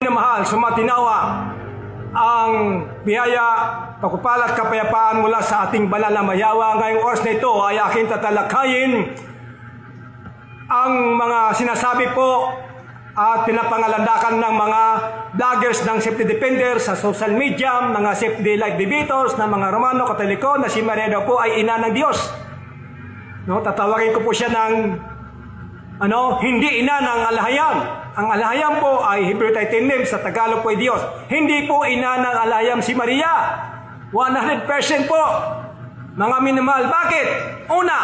minamahal, sumatinawa ang biyaya, pagpapala at kapayapaan mula sa ating banal na mayawa. Ngayong oras na ito ay aking tatalakayin ang mga sinasabi po at pinapangalandakan ng mga vloggers ng safety defender sa social media, mga safety light debaters na mga Romano Katoliko na si Maria daw po ay ina ng Diyos. No, tatawagin ko po siya ng hindi ina ng alahayam. Ang alahayam po ay Hebrew title name, sa Tagalog po ay Diyos. Hindi po ina ng alahayam si Maria. 100% po. Mga minamahal, bakit? Una,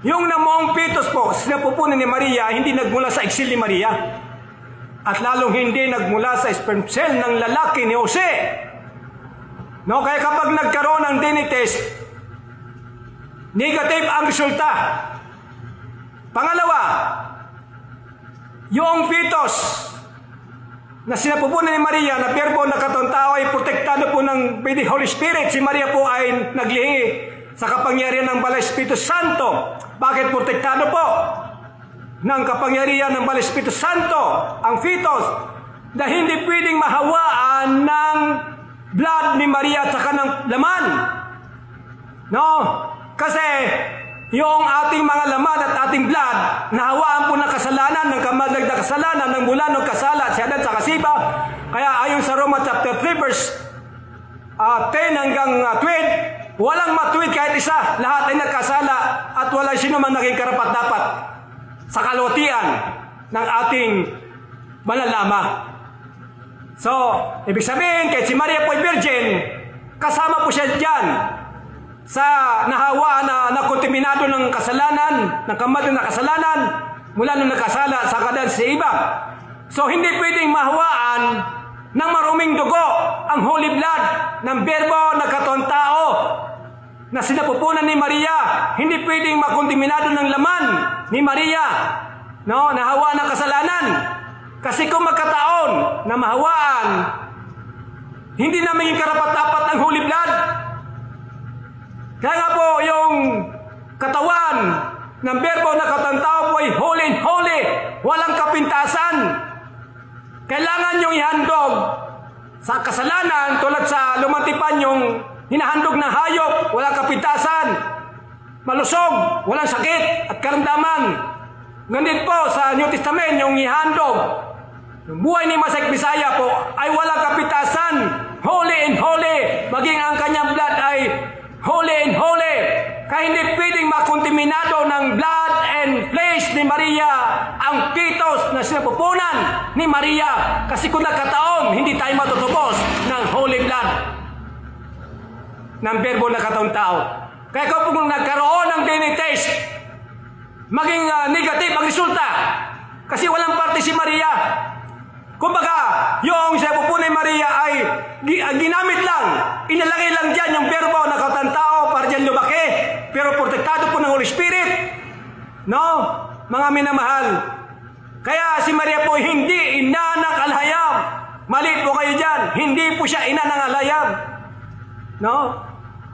yung namong fetus po, sinapupunan ni Maria, hindi nagmula sa iksil ni Maria. At lalong hindi nagmula sa sperm cell ng lalaki ni Jose. No, kaya kapag nagkaroon ng DNA test, negative ang resulta. Pangalawa, yung fetus na sinapupunan ni Maria na berbo na katong tao ay protektado po ng Holy Spirit. Si Maria po ay naglihi sa kapangyarihan ng Banal Espiritu Santo. Bakit protektado po ng kapangyarihan ng Banal Espiritu Santo ang fetus? Na hindi pwedeng mahawaan ng blood ni Maria at saka ng laman. No? Kasi yung ating mga laman at ating blood, nahawaan po ng kasalanan, ng kamadag na kasalanan, ng mula ng kasala, si Adan sa kasiba. Kaya ayon sa Roma chapter 3 verse 10 hanggang 12, walang matuwid kahit isa. Lahat ay nagkasala at wala sino man naging karapat-dapat sa kalwatian ng ating manalama. So, ibig sabihin, kahit si Maria po ay virgin, kasama po siya dyan sa nahawa na nakontaminado ng kasalanan, ng kamatay na kasalanan, mula nung nakasala sa kadan sa iba. So, hindi pwedeng mahawaan ng maruming dugo ang holy blood ng berbo na katong tao na sinapupunan ni Maria. Hindi pwedeng makontaminado ng laman ni Maria, no, nahawa ng kasalanan. Kasi kung magkataon na mahawaan, hindi na maging karapat-dapat ng holy blood. Kaya nga po yung katawan ng berbo na katantao po ay holy and holy, walang kapintasan. Kailangan yung ihandog sa kasalanan tulad sa lumantipan yung hinahandog na hayop, walang kapintasan, malusog, walang sakit at karamdaman. Ganit po sa New Testament yung ihandog, yung buhay ni Masay Bisaya po ay walang kapintasan, holy and holy, maging ang kanyang blood ay holy and holy. Kaya hindi pwedeng makontaminado ng blood and flesh ni Maria ang fetus na sinapupunan ni Maria. Kasi kung nagkataon, hindi tayo matutubos ng holy blood ng berbo na katong tao. Kaya kung nagkaroon ng DNA test, maging negative ang resulta. Kasi walang parte si Maria. Kumbaga, yung sinapupunan ni Maria ay ginamit lang, inalagay lang dyan yung berbo na katong tao para dyan lumaki, pero protektado po ng Holy Spirit. No? Mga minamahal. Kaya si Maria po hindi ina ng alhayam. Mali po kayo dyan. Hindi po siya ina ng alhayam. No?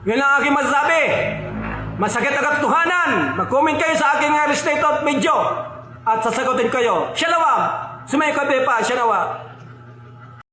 Yan ang aking masasabi. Masakit ang katotohanan. Mag-comment kayo sa aking restated video at sasagutin kayo. Shalom. Sumay kape pa, siya nawa.